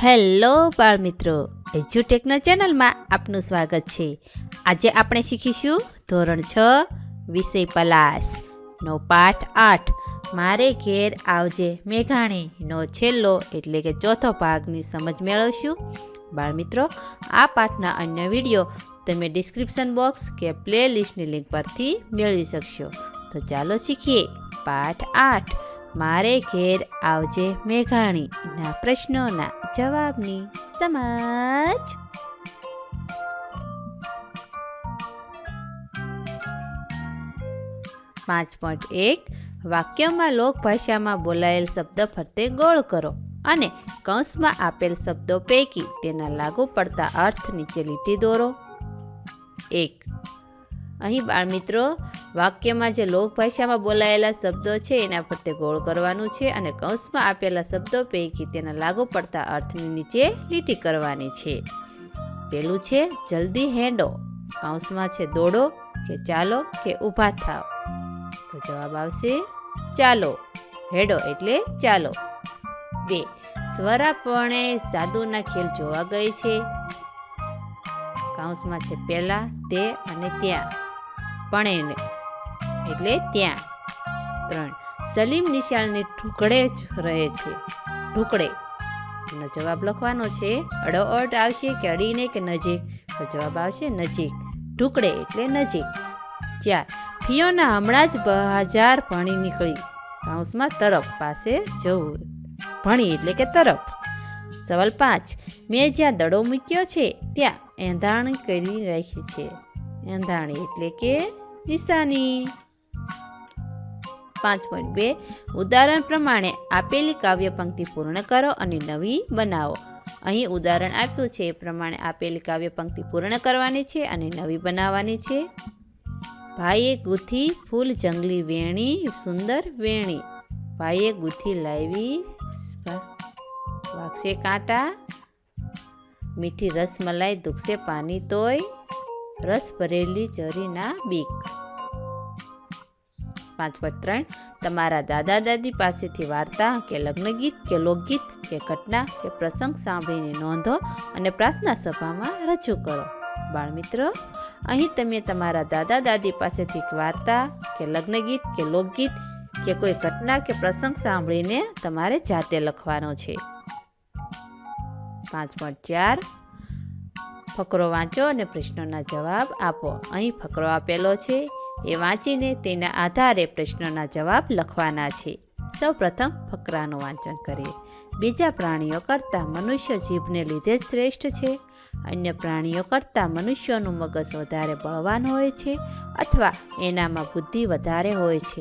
Hello બાળમિત્રો, એજ્યુટેકનો ચેનલમાં આપનું સ્વાગત છે. આજે આપણે શીખીશું ધોરણ 6 વિષય પલાસનો પાઠ 8 મારે ઘેર આવજે મેઘાણીનો છેલ્લો એટલે કે ચોથો ભાગની સમજ મેળવશું. બાળમિત્રો, આ પાઠના અન્ય વિડીયો તમે ડિસ્ક્રિપ્શન બોક્સ કે પ્લે લિસ્ટની લિંક પરથી મેળવી શકશો. તો ચાલો શીખીએ પાઠ 8 મારે ઘેર આવજે મેઘાણીના પ્રશ્નોના જવાબની સમજ. પાંચ પોઈન્ટ 1 વાક્યમાં લોકભાષામાં બોલાયેલ શબ્દ ફરતે ગોળ કરો અને કૌંસમાં આપેલ શબ્દો પૈકી તેના લાગુ પડતા અર્થ નીચે લીટી દોરો. 1. અહીં બાળમિત્રો, વાક્યમાં જે લોકભાષામાં બોલાયેલા શબ્દો છે એના ફરતે ગોળ કરવાનું છે અને કૌંસમાં આપેલા શબ્દો પૈકી તેના લાગુ પડતા અર્થની નીચે લીટી કરવાની છે. પેલું છે જલ્દી હેંડો, કૌંસમાં છે દોડો કે ચાલો કે ઊભા થાવ. તો જવાબ આવશે ચાલો. હેડો એટલે ચાલો. 2. સ્વરાપણે જાદુના ખેલ જોવા ગઈ છે, કૌંસમાં છે પહેલા, તે અને ત્યાં. પણ એટલે ત્યાં. 3. સલીમ નિશાળની ઢુકડે જ રહે છે, ઢુકડે એનો જવાબ લખવાનો છે. અડોઅડ આવશે કે અડીને કે નજીક? તો જવાબ આવશે નજીક. ઢુકડે એટલે નજીક. 4. ફિયોના હમણાં જ બજાર ભણી નીકળી, કૌંસમાં તરફ પાસે જવું, ભણી એટલે કે તરફ. સવાલ 5. મેં જ્યાં દડો મૂક્યો છે ત્યાં એંધાણી કરી રાખી છે, એંધાણી એટલે કે નિશાની. 5.2 ઉદાહરણ પ્રમાણે આપેલી કાવ્ય પંક્તિ પૂર્ણ કરો અને નવી બનાવો. અહીં ઉદાહરણ આપ્યું છે એ પ્રમાણે આપેલી કાવ્ય પંક્તિ પૂર્ણ કરવાની છે અને નવી બનાવવાની છે. ભાઈએ ગૂંથી ફૂલ જંગલી વેણી સુંદર વેણી, ભાઈએ ગૂંથી લાવી વાગશે કાંટા, મીઠી રસમલાઈ દુખશે પાની તોય, રસ ભરેલી જરીના બીક. 5.3 તમારા દાદા દાદી પાસેથી વાર્તા કે લગ્નગીત કે લોકગીત કે ઘટના કે પ્રસંગ સાંભળીને નોંધો અને પ્રાર્થના સભામાં રજૂ કરો. બાળમિત્રો, અહીં તમે તમારા દાદા દાદી પાસેથી વાર્તા કે લગ્નગીત કે લોકગીત કે કોઈ ઘટના કે પ્રસંગ સાંભળીને તમારે જાતે લખવાનો છે. 5.4 ફકરો વાંચો અને પ્રશ્નોના જવાબ આપો. અહીં ફકરો આપેલો છે એ વાંચીને તેના આધારે પ્રશ્નોના જવાબ લખવાના છે. સૌપ્રથમ ફકરાનું વાંચન કરીએ. બીજા પ્રાણીઓ કરતાં મનુષ્ય જીભને લીધે જ શ્રેષ્ઠ છે. અન્ય પ્રાણીઓ કરતાં મનુષ્યનું મગજ વધારે બળવાન હોય છે અથવા એનામાં બુદ્ધિ વધારે હોય છે.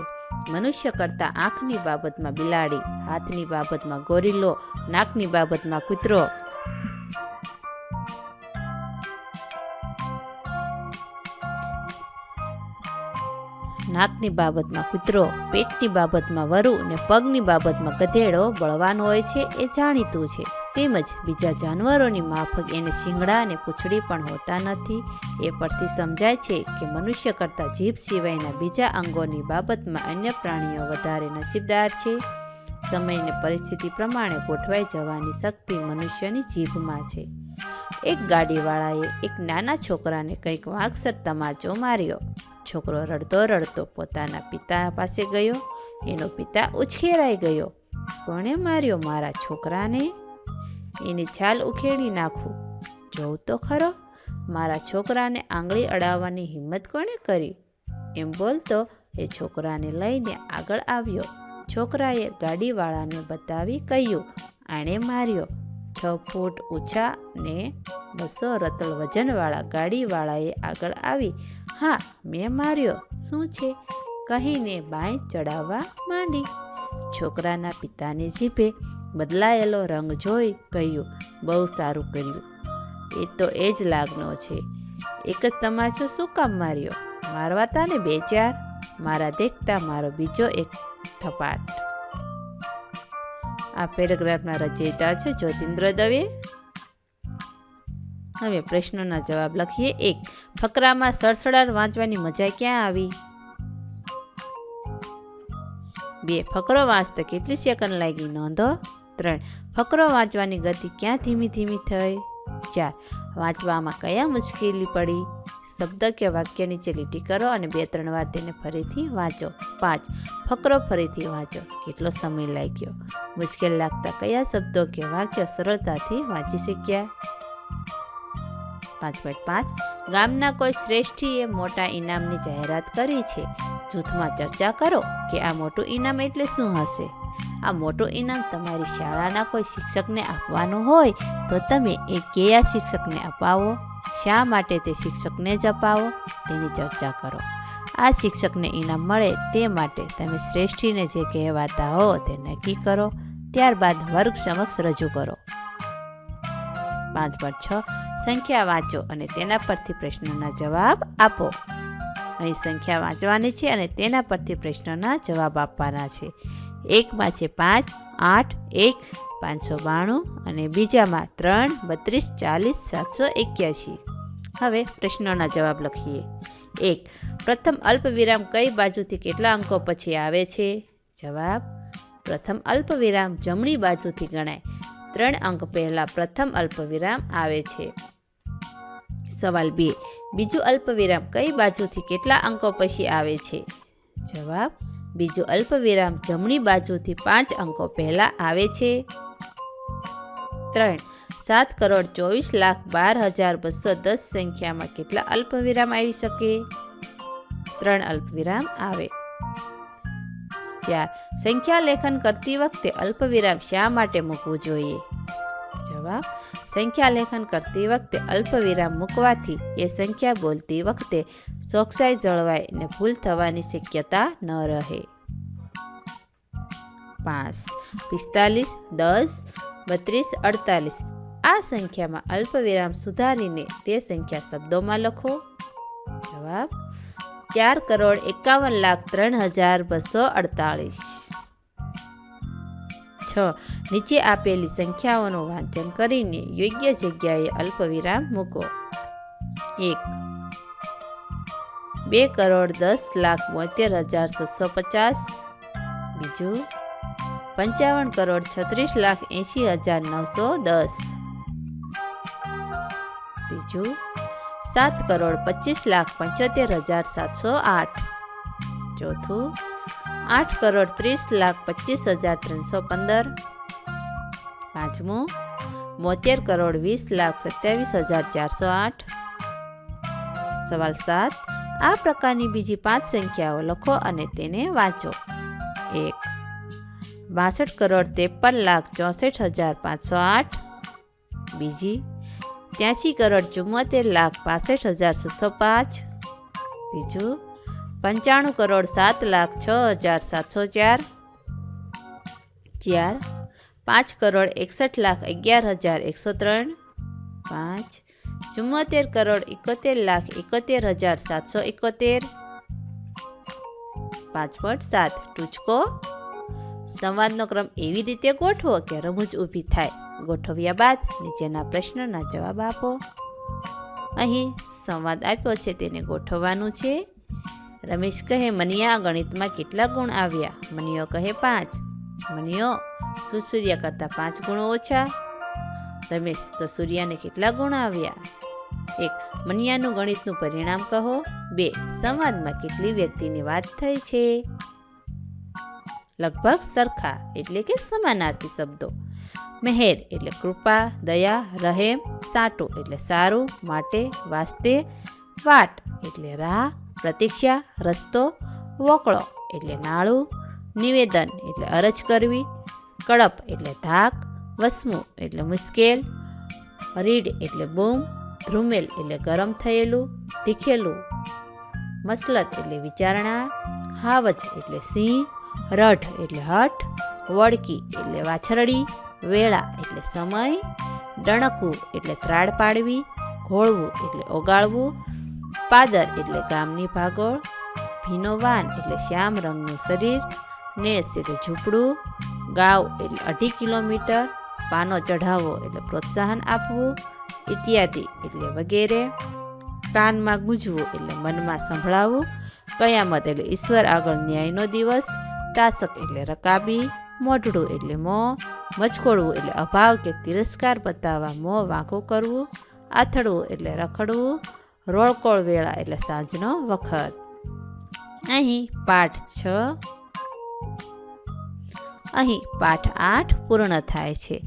મનુષ્ય કરતાં આંખની બાબતમાં બિલાડી, હાથની બાબતમાં ગોરીલો, નાકની બાબતમાં કૂતરો, પેટની બાબતમાં વરુ અને પગની બાબતમાં ગધેડો બળવાન હોય છે એ જાણીતું છે. તેમજ બીજા જાનવરોની માફક એને શિંગડા અને પૂંછડી પણ હોતા નથી. એ પરથી સમજાય છે કે મનુષ્ય કરતાં જીભ સિવાયના બીજા અંગોની બાબતમાં અન્ય પ્રાણીઓ વધારે નસીબદાર છે. સમય અને પરિસ્થિતિ પ્રમાણે ગોઠવાઈ જવાની શક્તિ મનુષ્યની જીભમાં છે. એક ગાડીવાળાએ એક નાના છોકરાને કંઈક વાંકસર તમાચો માર્યો. છોકરો રડતો રડતો પોતાના પિતા પાસે ગયો. એનો પિતા ઉછેરાઈ ગયો. કોણે માર્યો મારા છોકરાને? એની છાલ ઉખેડી નાખું, જોઉં તો ખરો, મારા છોકરાને આંગળી અડાવવાની હિંમત કોણે કરી? એમ બોલતો એ છોકરાને લઈને આગળ આવ્યો. છોકરાએ ગાડીવાળાને બતાવી કહ્યું, આણે માર્યો. 6 ફૂટ ઊંચા ને 200 રતલ વજનવાળા ગાડીવાળાએ આગળ આવી, હા મેં માર્યો, શું છે કહીને બાંય ચડાવવા માંડી. છોકરાના પિતાની જીભે બદલાયેલો રંગ જોઈ કહ્યું, બહુ સારું કર્યું, એ તો એ જ લાગનો છે. એક જ તમાચો શું કામ માર્યો? મારવા તાને 2-4, મારા દેખતા મારો બીજો એક થપાટ. આ પેરેગ્રાફના રચયિતા છે જ્યોતિન્દ્ર દવે. હવે પ્રશ્નોના જવાબ લખીએ. 1. ફકરામાં સડસડાટ વાંચવાની મજા ક્યાં આવી? 2. ફકરો વાંચતા કેટલી સેકન્ડ લાગી નોંધો. 3. ફકરો વાંચવાની ગતિ ક્યાં ધીમી ધીમી થઈ? 4. વાંચવામાં કયા મુશ્કેલી પડી? શબ્દ કે વાક્ય નીચે લીટી કરો અને 2-3 વાર તેને ફરીથી વાંચો. 5. ફકરો ફરીથી વાંચો. કેટલો સમય લાગ્યો? મુશ્કેલ લાગતા કયા શબ્દો કે વાક્યો સરળતાથી વાંચી શક્યા? 5.5. ગામના કોઈ શ્રેષ્ઠીએ મોટા ઇનામની જાહેરાત કરી છે. જૂથમાં ચર્ચા કરો કે આ મોટું ઇનામ એટલે શું હશે? આ મોટું ઇનામ તમારી શાળાના કોઈ શિક્ષકને આપવાનું હોય તો તમે એ કયા શિક્ષકને અપાવો? શા માટે તે શિક્ષકને જ અપાવો? તેની ચર્ચા કરો. આ શિક્ષકને ઇનામ મળે તે માટે તમે શ્રેષ્ઠીને જે કહેવાતા હો તે નક્કી કરો. ત્યારબાદ વર્ગ સમક્ષ રજૂ કરો. 5.6. સંખ્યા વાંચો અને તેના પરથી પ્રશ્નોના જવાબ આપો. અહીં સંખ્યા વાંચવાની છે અને તેના પરથી પ્રશ્નોના જવાબ આપવાના છે. એકમાં છે 5, 8, 1, 592 અને બીજામાં 3, 32, 40, 781. હવે પ્રશ્નોના જવાબ લખીએ. 1. પ્રથમ અલ્પવિરામ કઈ બાજુથી કેટલા અંકો પછી આવે છે? જવાબ: પ્રથમ અલ્પવિરામ જમણી બાજુથી ગણાય. 3 અંક પહેલા પ્રથમ અલ્પવિરામ આવે છે. સવાલ 2. બીજું અલ્પવિરામ કઈ બાજુથી કેટલા અંકો પછી આવે છે? જવાબ: બીજું અલ્પવિરામ જમણી બાજુથી 5 અંકો પહેલા આવે છે. 3. 7,24,12,210 સંખ્યામાં કેટલા અલ્પવિરામ આવી શકે? 3 અલ્પવિરામ આવે. 4. સંખ્યા લેખન કરતી વખતે અલ્પવિરામ શા માટે મૂકવું જોઈએ? જવાબ: સંખ્યા લેખન કરતી વખતે અલ્પવિરામ મૂકવાથી એ સંખ્યા બોલતી વખતે ચોકસાઈ જળવાય અને ભૂલ થવાની શક્યતા ન રહે. 5. 45, 10, 32, 48 આ સંખ્યામાં અલ્પવિરામ સુધારીને તે સંખ્યા શબ્દોમાં લખો. જવાબ: 4,51,03,248. 6. નીચે આપેલી સંખ્યાઓનું વાંચન કરીને યોગ્ય જગ્યાએ અલ્પવિરામ મૂકો. 1. 2,10,72,750. બીજું 55,36,80,910. ત્રીજું 7,25,75,708. ચોથું 8,30,25,315. પાંચમું 72,20,27,408. સવાલ 7. આ પ્રકારની બીજી 5 સંખ્યાઓ લખો અને તેને વાંચો. 1. 62,53,64,508. બીજી 83,74,65,605. ત્રીજું 95,07,06,704. 4. 5,61,11,103. 5. 74,71,71,771. 5.7. ટૂચકો. સંવાદનો ક્રમ એવી રીતે ગોઠવો કે રમૂજ ઊભી થાય. ગોઠવ્યા બાદ નીચેના પ્રશ્નોના જવાબ આપો. અહીં સંવાદ આપ્યો છે તેને ગોઠવવાનું છે. રમેશ કહે, મનિયા ગણિતમાં કેટલા ગુણ આવ્યા? મનિયો કહે 5. મનિયો, શું સૂર્યા કરતાં 5 ગુણો ઓછા? રમેશ, તો સૂર્યાને કેટલા ગુણ આવ્યા? 1. મનિયાનું ગણિતનું પરિણામ કહો. 2. સંવાદમાં કેટલી વ્યક્તિની વાત થઈ છે? લગભગ સરખા એટલે કે સમાનાર્થી શબ્દો. મહેર એટલે કૃપા, દયા, રહેમ. સાટું એટલે સારું, માટે, વાસ્તે. વાટ એટલે રાહ, પ્રતીક્ષા, રસ્તો. વોકળો એટલે નાળું. નિવેદન એટલે અરજ કરવી. કડપ એટલે ધાક. વસમું એટલે મુશ્કેલ. રીડ એટલે બૂમ. ધ્રુમેલ એટલે ગરમ થયેલું, તીખેલું. મસલત એટલે વિચારણા. હાવજ એટલે સિંહ. રઢ એટલે હઠ. વળકી એટલે વાછરડી. વેળા એટલે સમય. ડણકવું એટલે ત્રાડ પાડવી. ઘોળવું એટલે ઓગાળવું. પાદર એટલે ગામની ભાગોળ. ભીનોવાન એટલે શ્યામ રંગનું શરીર. નેસ એટલે ઝૂંપડું. ગાવ એટલે 2.5 કિલોમીટર. પાનો ચઢાવવો એટલે પ્રોત્સાહન આપવું. ઇત્યાદિ એટલે વગેરે. કાનમાં ગુંજવું એટલે મનમાં સંભળાવવું. કયામત એટલે ઈશ્વર આગળ ન્યાયનો દિવસ. તાસક એટલે રકાબી. મોઢડું એટલે મોં, મચકોડવું એટલે અભાવ કે તિરસ્કાર બતાવવા મોં વાંકો કરવું, આથડવું એટલે રખડવું, રોળકોળ વેળા એટલે સાંજનો વખત. અહીં પાઠ 6 અહીં પાઠ 8 પૂર્ણ થાય છે.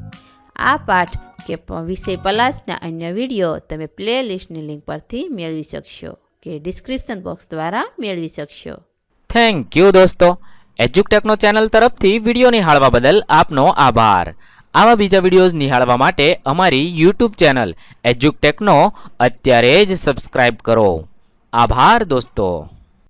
આ પાઠ કે વિષય પલાસના અન્ય વિડીયો તમે પ્લેલિસ્ટની લિંક પરથી મેળવી શકશો કે ડિસ્ક્રિપ્શન બોક્સ દ્વારા મેળવી શકશો. થેન્ક યુ દોસ્તો. એજ્યુકટેકનો ચેનલ તરફથી વિડીયો નિહાળવા બદલ આપનો આભાર. આવા બીજા વિડીયોઝ નિહાળવા માટે અમારી યુટ્યુબ ચેનલ એજ્યુકટેકનો અત્યારે જ સબસ્ક્રાઇબ કરો. આભાર દોસ્તો.